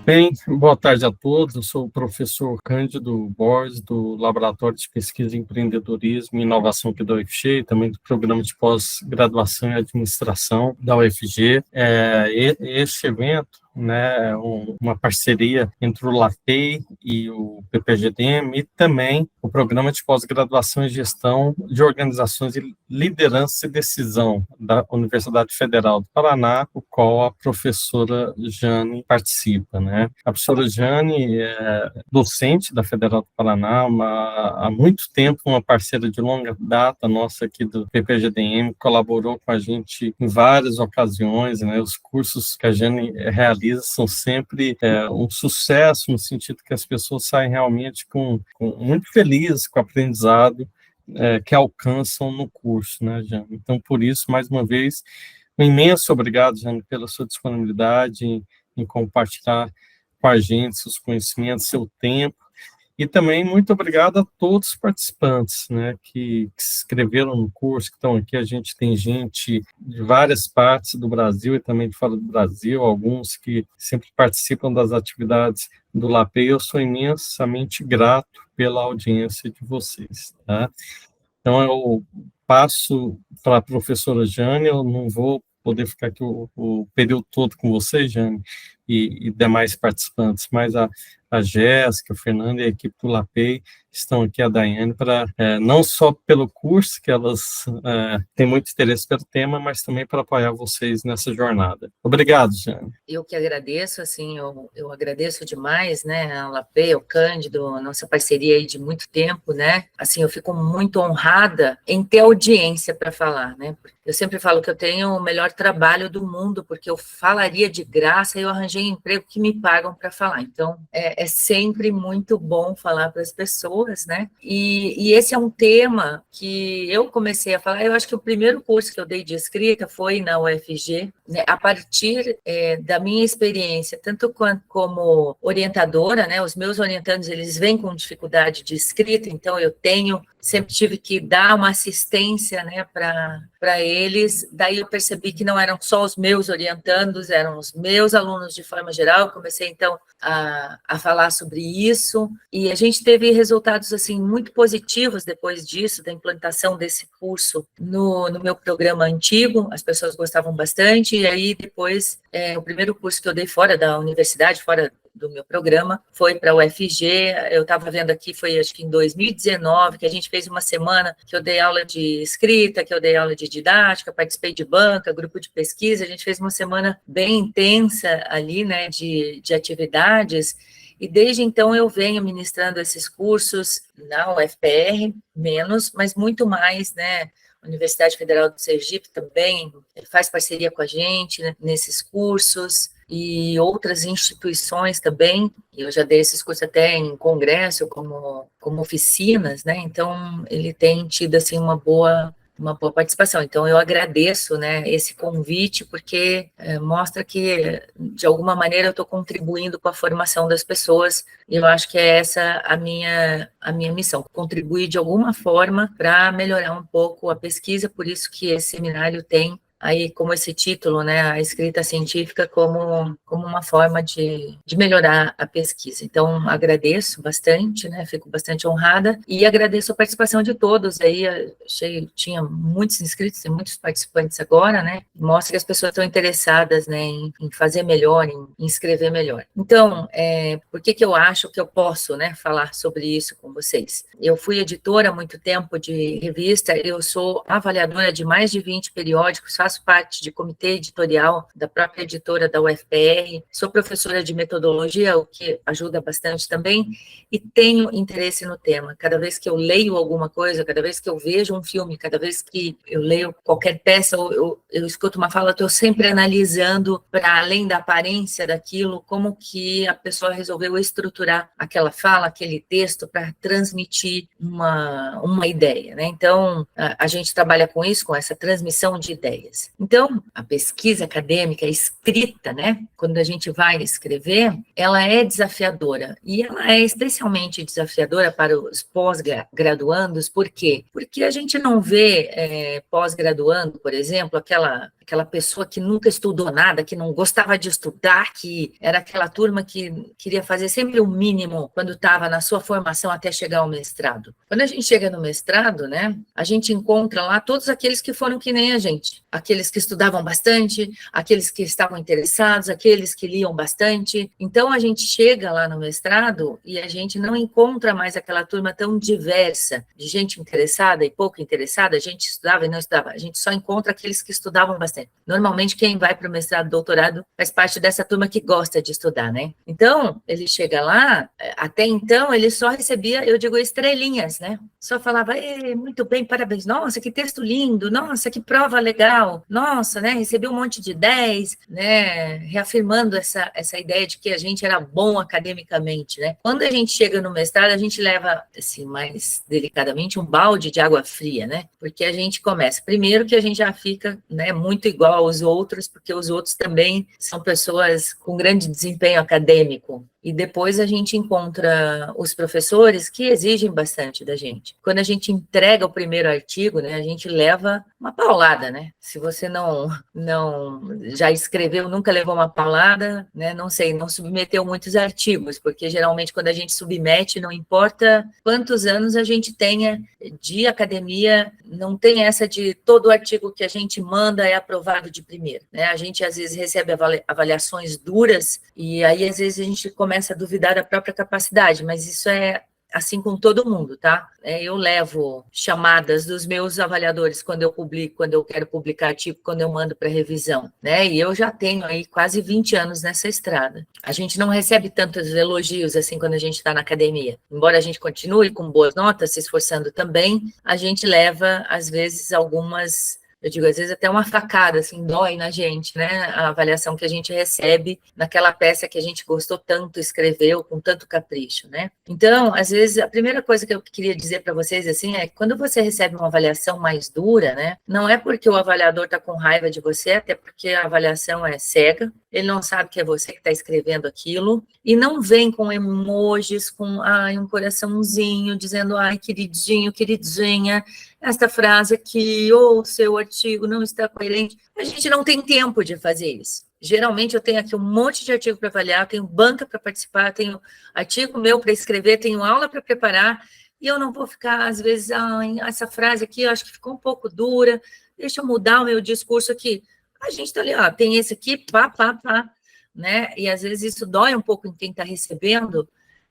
Bem, boa tarde a todos. Eu sou o professor Cândido Borges, do Laboratório de Pesquisa em Empreendedorismo e Inovação aqui da UFG, e também do Programa de Pós-Graduação em Administração da UFG. Esse evento, né, é uma parceria entre o LAPEI e o PPGDM e também o Programa de Pós-Graduação em Gestão de Organizações de Liderança e Decisão da Universidade Federal do Paraná, o qual a professora Jane participa, né? A professora Jane é docente da Federal do Paraná, há muito tempo uma parceira de longa data nossa aqui do PPGDM, colaborou com a gente em várias ocasiões, né? Os cursos que a Jane realiza são sempre um sucesso, no sentido que as pessoas saem realmente muito felizes com o aprendizado que alcançam no curso, né, Jane? Então, por isso, mais uma vez, um imenso obrigado, Jane, pela sua disponibilidade em compartilhar com a gente seus conhecimentos, seu tempo, e também muito obrigado a todos os participantes, né, que se inscreveram no curso, que estão aqui. A gente tem gente de várias partes do Brasil e também de fora do Brasil, alguns que sempre participam das atividades do LAPEI. Eu sou imensamente grato pela audiência de vocês, tá? Então, eu passo para a professora Jane. Eu não vou poder ficar aqui o período todo com você, Jane, e demais participantes, mas a Jéssica, a Fernanda e a equipe do LAPEI estão aqui, a Daiane, para não só pelo curso, que elas têm muito interesse pelo tema, mas também para apoiar vocês nessa jornada. Obrigado, Jane. Eu que agradeço, assim, eu agradeço demais, né, a LAPEI, ao Cândido, a nossa parceria aí de muito tempo, né, assim, eu fico muito honrada em ter audiência para falar, né, eu sempre falo que eu tenho o melhor trabalho do mundo, porque eu falaria de graça e eu arranjei emprego que me pagam para falar, então é sempre muito bom falar para as pessoas, né, e esse é um tema que eu comecei a falar. Eu acho que o primeiro curso que eu dei de escrita foi na UFG, né, a partir da minha experiência, tanto como orientadora, né, os meus orientandos, eles vêm com dificuldade de escrita, então eu sempre tive que dar uma assistência, né, para eles. Daí eu percebi que não eram só os meus orientandos, eram os meus alunos de forma geral. Eu comecei, então, a falar sobre isso, e a gente teve resultados, assim, muito positivos depois disso, da implantação desse curso no meu programa antigo. As pessoas gostavam bastante, e aí depois, o primeiro curso que eu dei fora da universidade, fora do meu programa, foi para a UFG. Eu estava vendo aqui, foi acho que em 2019, que a gente fez uma semana que eu dei aula de escrita, que eu dei aula de didática, participei de banca, grupo de pesquisa. A gente fez uma semana bem intensa ali, né, de atividades, e desde então eu venho ministrando esses cursos na UFPR, mas muito mais, né. A Universidade Federal do Sergipe também faz parceria com a gente, né, nesses cursos, e outras instituições também. Eu já dei esses cursos até em congresso, como oficinas, né? Então, ele tem tido, assim, uma boa participação. Então, eu agradeço, né, esse convite, porque mostra que, de alguma maneira, eu estou contribuindo com a formação das pessoas, e eu acho que é essa a minha missão, contribuir de alguma forma para melhorar um pouco a pesquisa. Por isso que esse seminário tem aí como esse título, né, a escrita científica como uma forma de melhorar a pesquisa. Então, agradeço bastante, né, fico bastante honrada, e agradeço a participação de todos aí. Tinha muitos inscritos e muitos participantes agora, né, mostra que as pessoas estão interessadas, né, em fazer melhor, em escrever melhor. Então, por que eu acho que eu posso, né, falar sobre isso com vocês? Eu fui editora há muito tempo de revista, eu sou avaliadora de mais de 20 periódicos, faço parte de comitê editorial da própria editora da UFPR, sou professora de metodologia, o que ajuda bastante também, e tenho interesse no tema. Cada vez que eu leio alguma coisa, cada vez que eu vejo um filme, cada vez que eu leio qualquer peça, ou eu escuto uma fala, estou sempre analisando, para além da aparência daquilo, como que a pessoa resolveu estruturar aquela fala, aquele texto, para transmitir uma ideia, né? Então, a gente trabalha com isso, com essa transmissão de ideias. Então, a pesquisa acadêmica, a escrita, né, quando a gente vai escrever, ela é desafiadora, e ela é especialmente desafiadora para os pós-graduandos. Por quê? Porque a gente não vê pós-graduando, por exemplo, aquela pessoa que nunca estudou nada, que não gostava de estudar, que era aquela turma que queria fazer sempre o mínimo quando estava na sua formação até chegar ao mestrado. Quando a gente chega no mestrado, né, a gente encontra lá todos aqueles que foram que nem a gente, aqueles que estudavam bastante, aqueles que estavam interessados, aqueles que liam bastante. Então a gente chega lá no mestrado e a gente não encontra mais aquela turma tão diversa de gente interessada e pouco interessada, a gente estudava e não estudava, a gente só encontra aqueles que estudavam bastante. Normalmente quem vai para o mestrado, doutorado, faz parte dessa turma que gosta de estudar, né? Então, ele chega lá, até então ele só recebia, eu digo, estrelinhas, né? Só falava, muito bem, parabéns, nossa, que texto lindo, nossa, que prova legal, nossa, né? Recebeu um monte de 10, né? Reafirmando essa ideia de que a gente era bom academicamente, né? Quando a gente chega no mestrado, a gente leva, assim, mais delicadamente, um balde de água fria, né? Porque a gente começa, primeiro que a gente já fica, né, muito igual aos outros, porque os outros também são pessoas com grande desempenho acadêmico. E depois a gente encontra os professores que exigem bastante da gente. Quando a gente entrega o primeiro artigo, né, a gente leva uma paulada, né? Se você não já escreveu, nunca levou uma paulada, né? Não sei, não submeteu muitos artigos, porque geralmente quando a gente submete, não importa quantos anos a gente tenha de academia, não tem essa de todo artigo que a gente manda é aprovado de primeira, né? A gente às vezes recebe avaliações duras e aí às vezes a gente começa a duvidar da própria capacidade, mas isso é assim com todo mundo, tá? Eu levo chamadas dos meus avaliadores quando eu publico, quando eu quero publicar artigo, quando eu mando para revisão, né? E eu já tenho aí quase 20 anos nessa estrada. A gente não recebe tantos elogios assim quando a gente está na academia. Embora a gente continue com boas notas, se esforçando também, a gente leva, às vezes, algumas... Eu digo, às vezes até uma facada, assim, dói na gente, né? A avaliação que a gente recebe naquela peça que a gente gostou tanto, escreveu com tanto capricho, né? Então, às vezes, a primeira coisa que eu queria dizer para vocês, assim, é que quando você recebe uma avaliação mais dura, né? Não é porque o avaliador está com raiva de você, até porque a avaliação é cega, ele não sabe que é você que está escrevendo aquilo, e não vem com emojis, com um coraçãozinho, dizendo, queridinho, queridinha, esta frase aqui, ou o seu artigo não está coerente. A gente não tem tempo de fazer isso. Geralmente eu tenho aqui um monte de artigo para avaliar, tenho banca para participar, tenho artigo meu para escrever, tenho aula para preparar, e eu não vou ficar, às vezes, essa frase aqui eu acho que ficou um pouco dura, deixa eu mudar o meu discurso aqui. A gente está ali, tem esse aqui, pá, né? E às vezes isso dói um pouco em quem está recebendo,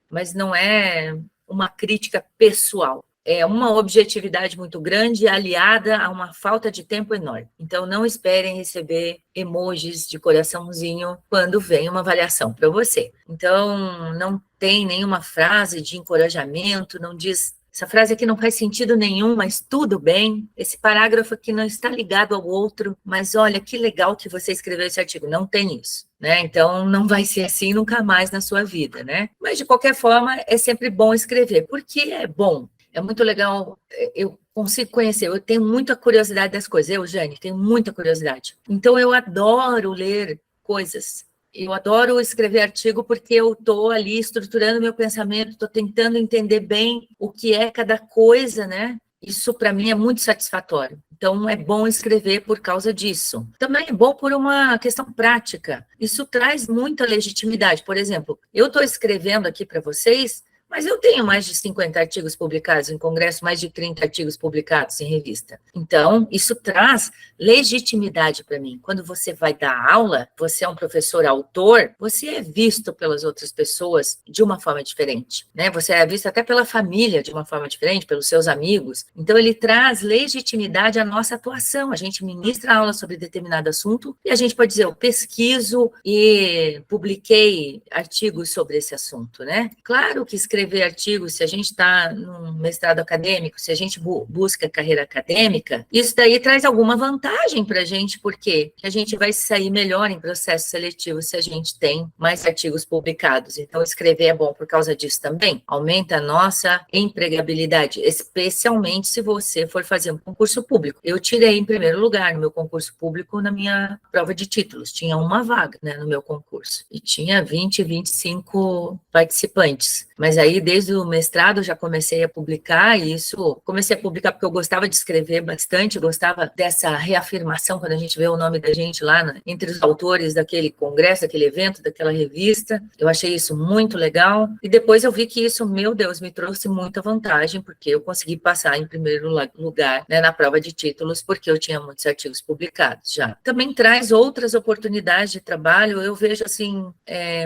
mas não é uma crítica pessoal. É uma objetividade muito grande aliada a uma falta de tempo enorme. Então, não esperem receber emojis de coraçãozinho quando vem uma avaliação para você. Então, não tem nenhuma frase de encorajamento, não diz... Essa frase aqui não faz sentido nenhum, mas tudo bem. Esse parágrafo aqui não está ligado ao outro, mas olha, que legal que você escreveu esse artigo. Não tem isso, né? Então, não vai ser assim nunca mais na sua vida, né? Mas, de qualquer forma, é sempre bom escrever. Por que é bom? É muito legal, eu consigo conhecer, eu tenho muita curiosidade das coisas. Eu, Jane, tenho muita curiosidade. Então, eu adoro ler coisas. Eu adoro escrever artigo porque eu estou ali estruturando meu pensamento, estou tentando entender bem o que é cada coisa, né? Isso, para mim, é muito satisfatório. Então, é bom escrever por causa disso. Também é bom por uma questão prática. Isso traz muita legitimidade. Por exemplo, eu estou escrevendo aqui para vocês, mas eu tenho mais de 50 artigos publicados em congresso, mais de 30 artigos publicados em revista. Então, isso traz legitimidade para mim. Quando você vai dar aula, você é um professor autor, você é visto pelas outras pessoas de uma forma diferente, né? Você é visto até pela família de uma forma diferente, pelos seus amigos. Então, ele traz legitimidade à nossa atuação. A gente ministra aula sobre determinado assunto e a gente pode dizer, eu pesquiso e publiquei artigos sobre esse assunto, né? Claro que escrever artigos, se a gente está num mestrado acadêmico, se a gente busca carreira acadêmica, isso daí traz alguma vantagem para a gente, porque a gente vai sair melhor em processo seletivo se a gente tem mais artigos publicados. Então, escrever é bom por causa disso também. Aumenta a nossa empregabilidade, especialmente se você for fazer um concurso público. Eu tirei em primeiro lugar no meu concurso público na minha prova de títulos. Tinha uma vaga, né, no meu concurso. E tinha 20, 25 participantes. Mas aí, desde o mestrado, eu já comecei a publicar, e isso, comecei a publicar porque eu gostava de escrever bastante, gostava dessa reafirmação, quando a gente vê o nome da gente lá, né, entre os autores daquele congresso, daquele evento, daquela revista. Eu achei isso muito legal, e depois eu vi que isso, meu Deus, me trouxe muita vantagem, porque eu consegui passar em primeiro lugar, né, na prova de títulos, porque eu tinha muitos artigos publicados já. Também traz outras oportunidades de trabalho. Eu vejo, assim,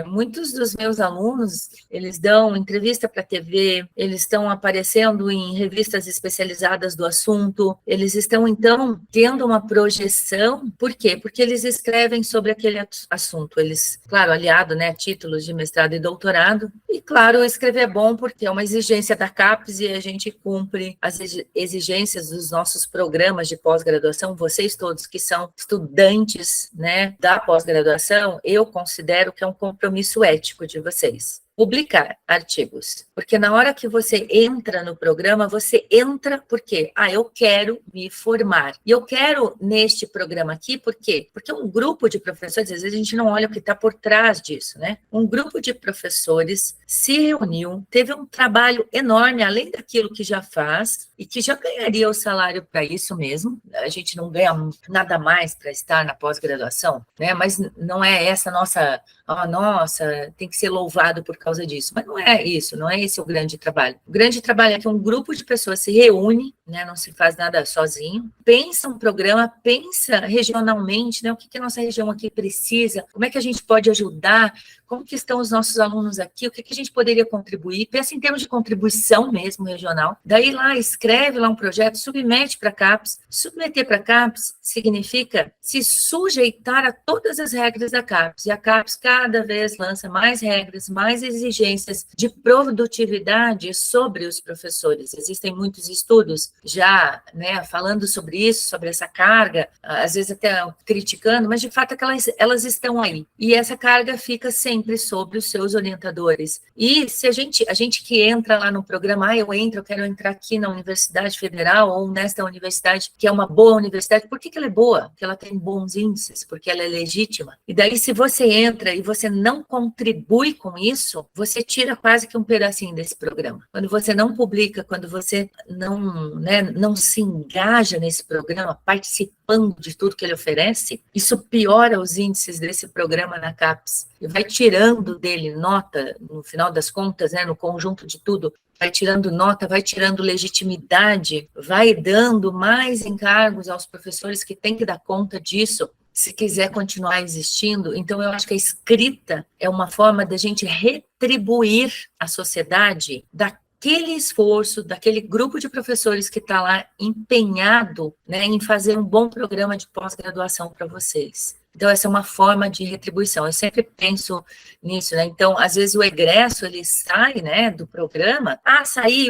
muitos dos meus alunos, eles dão entrevista para a TV, eles estão aparecendo em revistas especializadas do assunto, eles estão, então, tendo uma projeção. Por quê? Porque eles escrevem sobre aquele assunto. Eles, claro, aliado, né, a títulos de mestrado e doutorado, e, claro, escrever é bom porque é uma exigência da CAPES e a gente cumpre as exigências dos nossos programas de pós-graduação. Vocês todos que são estudantes, né, da pós-graduação, eu considero que é um compromisso ético de vocês. Publicar artigos, porque na hora que você entra no programa, você entra porque, eu quero me formar, e eu quero neste programa aqui, por quê? Porque um grupo de professores, às vezes a gente não olha o que está por trás disso, né? Um grupo de professores se reuniu, teve um trabalho enorme, além daquilo que já faz, e que já ganharia o salário para isso mesmo. A gente não ganha nada mais para estar na pós-graduação, né? Mas não é essa nossa, nossa, tem que ser louvado por causa disso. Mas não é isso, não é esse o grande trabalho. O grande trabalho é que um grupo de pessoas se reúne, né? Não se faz nada sozinho, pensa um programa, pensa regionalmente, né? O que a nossa região aqui precisa, como é que a gente pode ajudar, como que estão os nossos alunos aqui, o que a gente poderia contribuir, pensa em termos de contribuição mesmo regional, daí lá escreve lá um projeto, submete para a CAPES. Submeter para a CAPES significa se sujeitar a todas as regras da CAPES, e a CAPES cada vez lança mais regras, mais exigências de produtividade sobre os professores. Existem muitos estudos já, né, falando sobre isso, sobre essa carga, às vezes até criticando, mas de fato é que elas estão aí, e essa carga fica sempre sobre os seus orientadores. E se a gente que entra lá no programa, eu quero entrar aqui na Universidade Federal ou nesta universidade, que é uma boa universidade, por que ela é boa? Porque ela tem bons índices, porque ela é legítima. E daí, se você entra e você não contribui com isso, você tira quase que um pedacinho desse programa. Quando você não publica, quando você não se engaja nesse programa, participando de tudo que ele oferece, isso piora os índices desse programa na CAPES e vai tirando dele nota, no final das contas, né, no conjunto de tudo, vai tirando nota, vai tirando legitimidade, vai dando mais encargos aos professores que têm que dar conta disso, se quiser continuar existindo. Então, eu acho que a escrita é uma forma da gente retribuir à sociedade daquele esforço, daquele grupo de professores que está lá empenhado, né, em fazer um bom programa de pós-graduação para vocês. Então, essa é uma forma de retribuição. Eu sempre penso nisso, né? Então, às vezes o egresso, ele sai, né, do programa. Saí,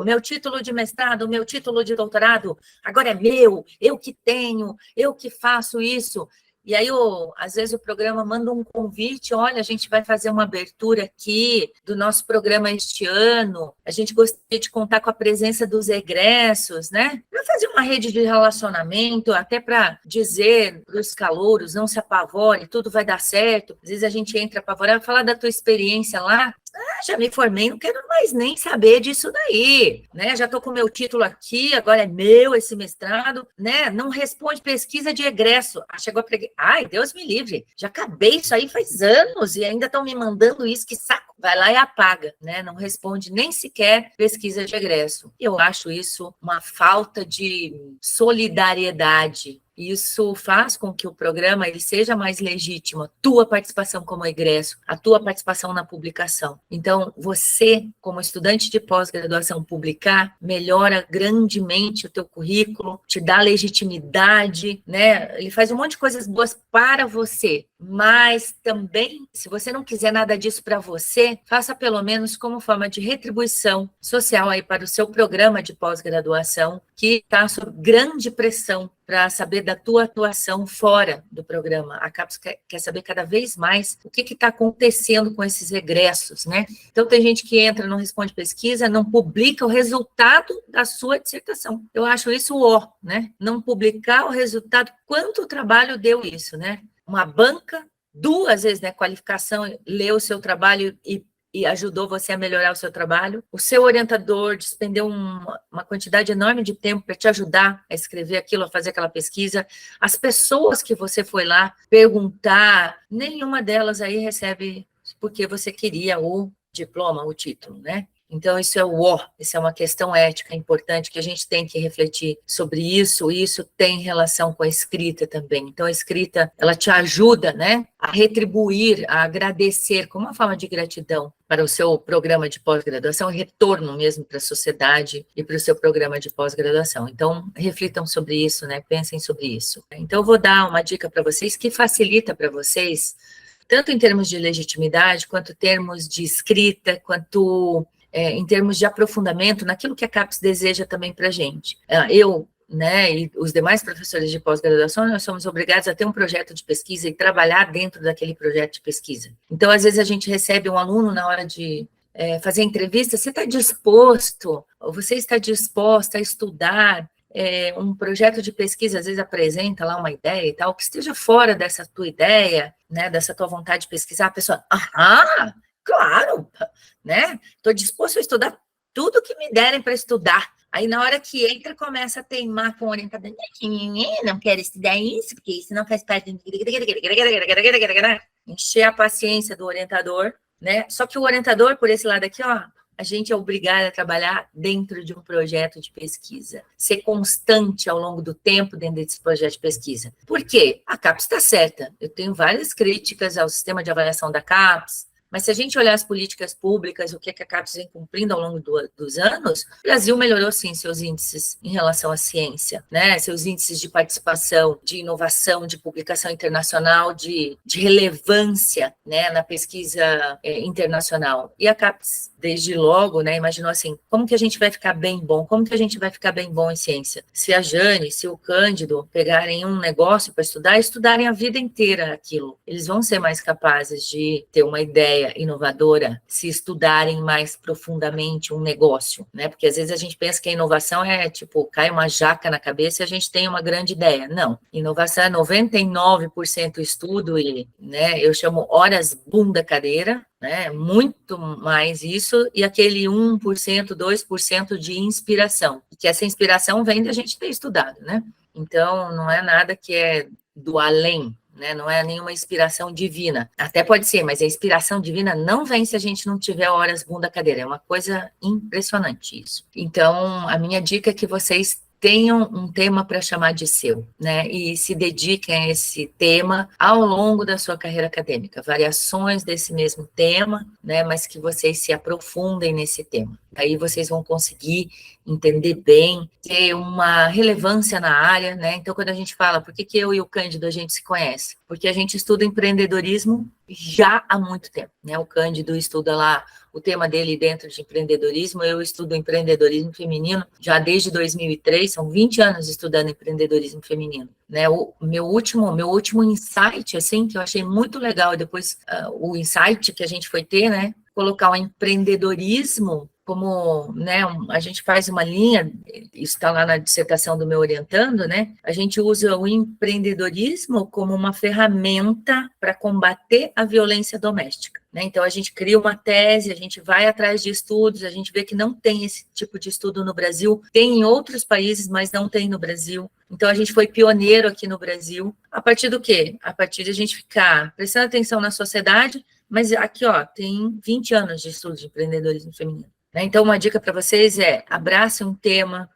meu título de mestrado, meu título de doutorado, agora é meu, eu que tenho, eu que faço isso. E aí, às vezes, o programa manda um convite, olha, a gente vai fazer uma abertura aqui do nosso programa este ano, a gente gostaria de contar com a presença dos egressos, né? Para fazer uma rede de relacionamento, até para dizer para os calouros, não se apavore, tudo vai dar certo. Às vezes a gente entra apavorado, fala da tua experiência lá, já me formei, não quero mais nem saber disso daí, né? Já estou com o meu título aqui, agora é meu esse mestrado, né? Não responde pesquisa de egresso. Chegou a Deus me livre, já acabei isso aí faz anos e ainda estão me mandando isso, que saco. Vai lá e apaga, né? Não responde nem sequer pesquisa de egresso. Eu acho isso uma falta de solidariedade. Isso faz com que o programa ele seja mais legítimo, a tua participação como egresso, a tua participação na publicação. Então, você, como estudante de pós-graduação, publicar, melhora grandemente o teu currículo, te dá legitimidade, né? Ele faz um monte de coisas boas para você, mas também, se você não quiser nada disso para você, faça pelo menos como forma de retribuição social aí para o seu programa de pós-graduação, que está sob grande pressão para saber da tua atuação fora do programa. A CAPES quer saber cada vez mais o que está acontecendo com esses egressos, né? Então, tem gente que entra, não responde pesquisa, não publica o resultado da sua dissertação. Eu acho isso né? Não publicar o resultado, quanto trabalho deu isso, né? Uma banca, 2 vezes, né? Qualificação, lê o seu trabalho e e ajudou você a melhorar o seu trabalho. O seu orientador despendeu uma quantidade enorme de tempo para te ajudar a escrever aquilo, a fazer aquela pesquisa. As pessoas que você foi lá perguntar, nenhuma delas aí recebe porque você queria o diploma, o título, né? Então, isso é uma questão ética importante que a gente tem que refletir sobre isso, e isso tem relação com a escrita também. Então, a escrita, ela te ajuda, né, a retribuir, a agradecer, como uma forma de gratidão para o seu programa de pós-graduação, retorno mesmo para a sociedade e para o seu programa de pós-graduação. Então, reflitam sobre isso, né, pensem sobre isso. Então, eu vou dar uma dica para vocês que facilita para vocês, tanto em termos de legitimidade, quanto em termos de escrita, quanto em termos de aprofundamento naquilo que a CAPES deseja também para a gente. Eu, né, e os demais professores de pós-graduação, nós somos obrigados a ter um projeto de pesquisa e trabalhar dentro daquele projeto de pesquisa. Então, às vezes, a gente recebe um aluno na hora de fazer entrevista, você está disposto, ou você está disposta a estudar um projeto de pesquisa, às vezes apresenta lá uma ideia e tal, que esteja fora dessa tua ideia, né, dessa tua vontade de pesquisar, a pessoa, claro, né, estou disposto a estudar tudo que me derem para estudar. Aí, na hora que entra, começa a teimar com o orientador, não quero estudar isso, porque isso não faz parte... Encher a paciência do orientador, né, só que o orientador, por esse lado aqui, ó, a gente é obrigado a trabalhar dentro de um projeto de pesquisa, ser constante ao longo do tempo dentro desse projeto de pesquisa. Por quê? A CAPES está certa. Eu tenho várias críticas ao sistema de avaliação da CAPES, mas se a gente olhar as políticas públicas, o que a CAPES vem cumprindo ao longo dos anos, o Brasil melhorou, sim, seus índices em relação à ciência, né? Seus índices de participação, de inovação, de publicação internacional, de relevância, né, na pesquisa internacional. E a CAPES, desde logo, né, imaginou assim, como que a gente vai ficar bem bom? Como que a gente vai ficar bem bom em ciência? Se a Jane, se o Cândido pegarem um negócio para estudar, estudarem a vida inteira aquilo, eles vão ser mais capazes de ter uma ideia inovadora, se estudarem mais profundamente um negócio, né? Porque às vezes a gente pensa que a inovação é tipo, cai uma jaca na cabeça e a gente tem uma grande ideia. Não, inovação é 99% estudo e, né, eu chamo horas bunda cadeira, né, muito mais isso, e aquele 1%, 2% de inspiração, que essa inspiração vem da gente ter estudado, né? Então, não é nada que é do além, né? Não é nenhuma inspiração divina. Até pode ser, mas a inspiração divina não vem se a gente não tiver horas bunda cadeira. É uma coisa impressionante isso. Então, a minha dica é que vocês tenham um tema para chamar de seu, né? E se dediquem a esse tema ao longo da sua carreira acadêmica. Variações desse mesmo tema, né? Mas que vocês se aprofundem nesse tema. Aí vocês vão conseguir entender bem, ter uma relevância na área, né? Então, quando a gente fala, por que eu e o Cândido a gente se conhece? Porque a gente estuda empreendedorismo já há muito tempo, né? O Cândido estuda lá o tema dele dentro de empreendedorismo, eu estudo empreendedorismo feminino já desde 2003, são 20 anos estudando empreendedorismo feminino, né? O meu último insight, assim, que eu achei muito legal, depois o insight que a gente foi ter, né? Colocar o empreendedorismo como, né, a gente faz uma linha, isso está lá na dissertação do meu orientando, né, a gente usa o empreendedorismo como uma ferramenta para combater a violência doméstica, né, então a gente cria uma tese, a gente vai atrás de estudos, a gente vê que não tem esse tipo de estudo no Brasil, tem em outros países, mas não tem no Brasil, então a gente foi pioneiro aqui no Brasil, a partir do quê? A partir de a gente ficar prestando atenção na sociedade, mas aqui, ó, tem 20 anos de estudo de empreendedorismo feminino. Então, uma dica para vocês é abrace um tema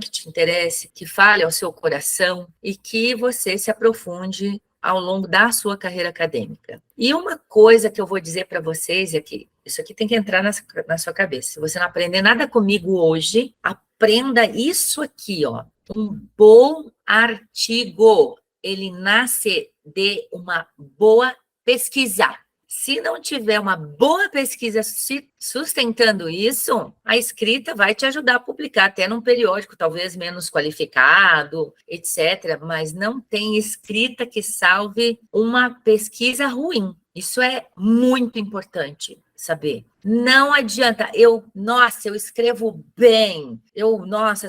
que te interesse, que fale ao seu coração e que você se aprofunde ao longo da sua carreira acadêmica. E uma coisa que eu vou dizer para vocês é que isso aqui tem que entrar na sua cabeça. Se você não aprender nada comigo hoje, aprenda isso aqui, ó. Um bom artigo, ele nasce de uma boa pesquisa. Se não tiver uma boa pesquisa sustentando isso, a escrita vai te ajudar a publicar até num periódico, talvez menos qualificado, etc. Mas não tem escrita que salve uma pesquisa ruim. Isso é muito importante saber. Não adianta, eu escrevo bem.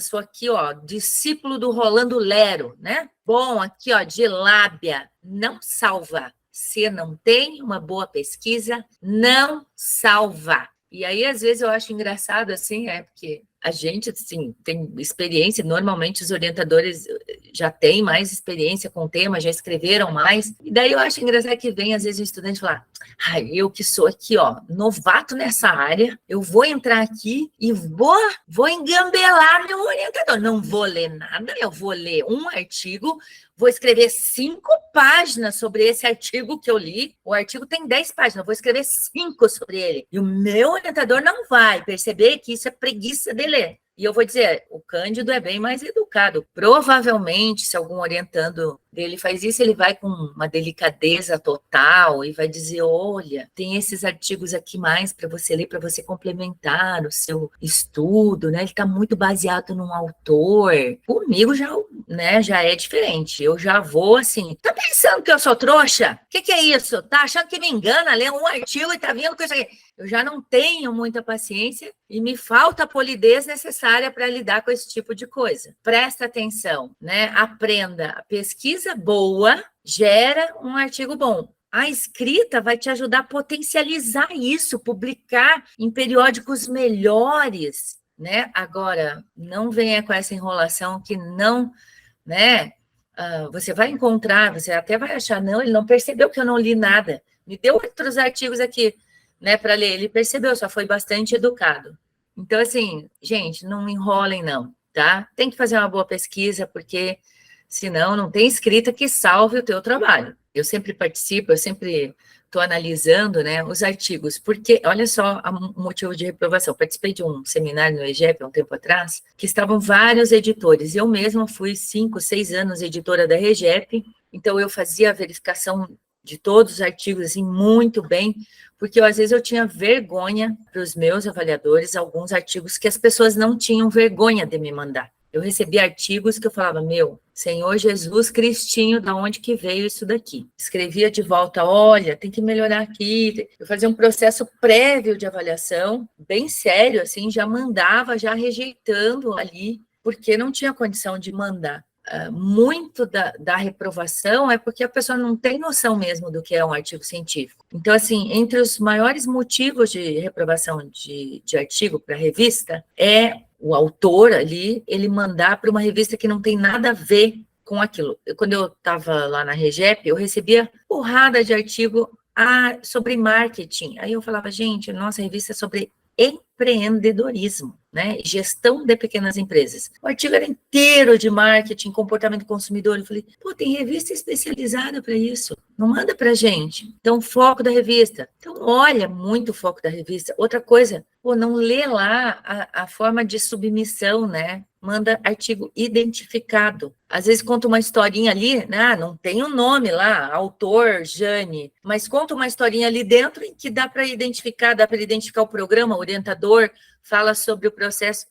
Sou aqui, ó, discípulo do Rolando Lero, né? Bom, aqui, ó, de lábia. Não salva. você não tem uma boa pesquisa, não salva. E aí, às vezes, eu acho engraçado, assim, porque a gente, assim, tem experiência, normalmente os orientadores já têm mais experiência com o tema, já escreveram mais, e daí eu acho engraçado que vem, às vezes, um estudante falar, eu que sou aqui, ó, novato nessa área, eu vou entrar aqui e vou engambelar meu orientador. Não vou ler nada, eu vou ler um artigo, vou escrever 5 páginas sobre esse artigo que eu li. O artigo tem 10 páginas, eu vou escrever 5 sobre ele. E o meu orientador não vai perceber que isso é preguiça de ler. E eu vou dizer, o Cândido é bem mais educado. Provavelmente, se algum orientando dele faz isso, ele vai com uma delicadeza total e vai dizer, olha, tem esses artigos aqui mais para você ler, para você complementar o seu estudo, né? Ele está muito baseado num autor. Comigo já é diferente. Eu já vou assim, tá pensando que eu sou trouxa? O que é isso? Tá achando que me engana? Lê um artigo e tá vendo com isso aqui. Eu já não tenho muita paciência e me falta a polidez necessária para lidar com esse tipo de coisa. Presta atenção, né? Aprenda. A pesquisa boa gera um artigo bom. A escrita vai te ajudar a potencializar isso, publicar em periódicos melhores, né? Agora, não venha com essa enrolação que não, né? Você vai encontrar, você até vai achar, não, ele não percebeu que eu não li nada. Me deu outros artigos aqui, né, para ler. Ele percebeu, só foi bastante educado. Então, assim, gente, não enrolem, não, tá? Tem que fazer uma boa pesquisa, porque senão não tem escrita que salve o teu trabalho. Eu sempre participo, eu sempre estou analisando, né, os artigos, porque, olha só o motivo de reprovação. Participei de um seminário no EGEP, há um tempo atrás, que estavam vários editores. Eu mesma fui 5, 6 anos editora da REGEP, então eu fazia a verificação de todos os artigos, assim, muito bem, porque às vezes eu tinha vergonha para os meus avaliadores, alguns artigos que as pessoas não tinham vergonha de me mandar. Eu recebi artigos que eu falava, meu, Senhor Jesus Cristinho, da onde que veio isso daqui? Escrevia de volta, olha, tem que melhorar aqui. Eu fazia um processo prévio de avaliação, bem sério, assim, já mandava, já rejeitando ali, porque não tinha condição de mandar. Muito da reprovação é porque a pessoa não tem noção mesmo do que é um artigo científico. Então, assim, entre os maiores motivos de reprovação de artigo para revista é o autor ali, ele mandar para uma revista que não tem nada a ver com aquilo. Quando eu estava lá na REGEP, eu recebia porrada de artigo sobre marketing. Aí eu falava, gente, nossa revista é sobre empreendedorismo, né? Gestão de pequenas empresas. O artigo era inteiro de marketing, comportamento do consumidor. Eu falei, tem revista especializada para isso. Não manda para gente. Então, foco da revista. Então, olha muito o foco da revista. Outra coisa, não lê lá a forma de submissão, né? Manda artigo identificado. Às vezes conta uma historinha ali, né? Não tem o nome lá, autor, Jane, mas conta uma historinha ali dentro em que dá para identificar o programa, o orientador, fala sobre o processo,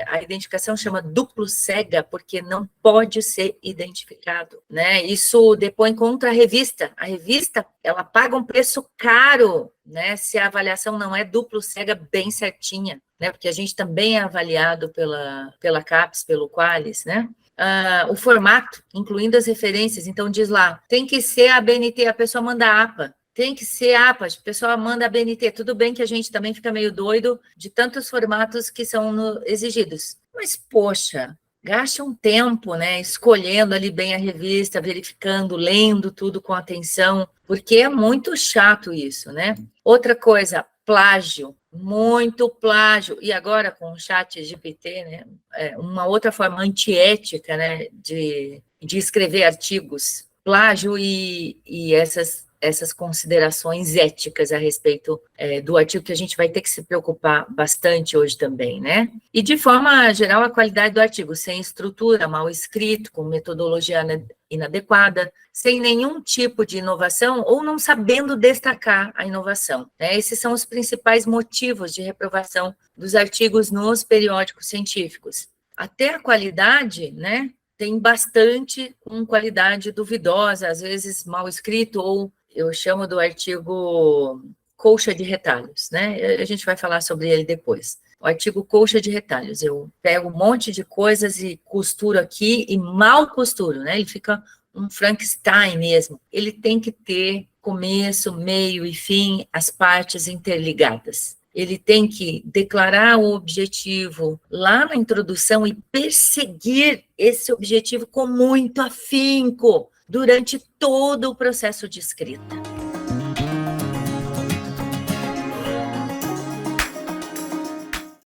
a identificação chama duplo cega, porque não pode ser identificado, né? Isso depõe contra a revista. A revista, ela paga um preço caro, né? Se a avaliação não é duplo cega bem certinha, né? Porque a gente também é avaliado pela CAPES, pelo Qualis, né? O formato, incluindo as referências, então diz lá, tem que ser a BNT, a pessoa manda a APA, tem que ser APA, a pessoa manda a BNT, tudo bem que a gente também fica meio doido de tantos formatos que são exigidos, mas, poxa, gaste um tempo, né, escolhendo ali bem a revista, verificando, lendo tudo com atenção, porque é muito chato isso, né? Outra coisa, plágio, muito plágio, e agora com o chat GPT, né, uma outra forma antiética, né, de escrever artigos, plágio e essas considerações éticas a respeito do artigo que a gente vai ter que se preocupar bastante hoje também, né? E de forma geral, a qualidade do artigo, sem estrutura, mal escrito, com metodologia inadequada, sem nenhum tipo de inovação ou não sabendo destacar a inovação, né? Esses são os principais motivos de reprovação dos artigos nos periódicos científicos. Até a qualidade, né? Tem bastante qualidade duvidosa, às vezes mal escrito, ou eu chamo do artigo colcha de retalhos, né? A gente vai falar sobre ele depois. O artigo colcha de retalhos, eu pego um monte de coisas e costuro aqui e mal costuro, né? Ele fica um Frankenstein mesmo. Ele tem que ter começo, meio e fim, as partes interligadas. Ele tem que declarar o objetivo lá na introdução e perseguir esse objetivo com muito afinco durante todo o processo de escrita.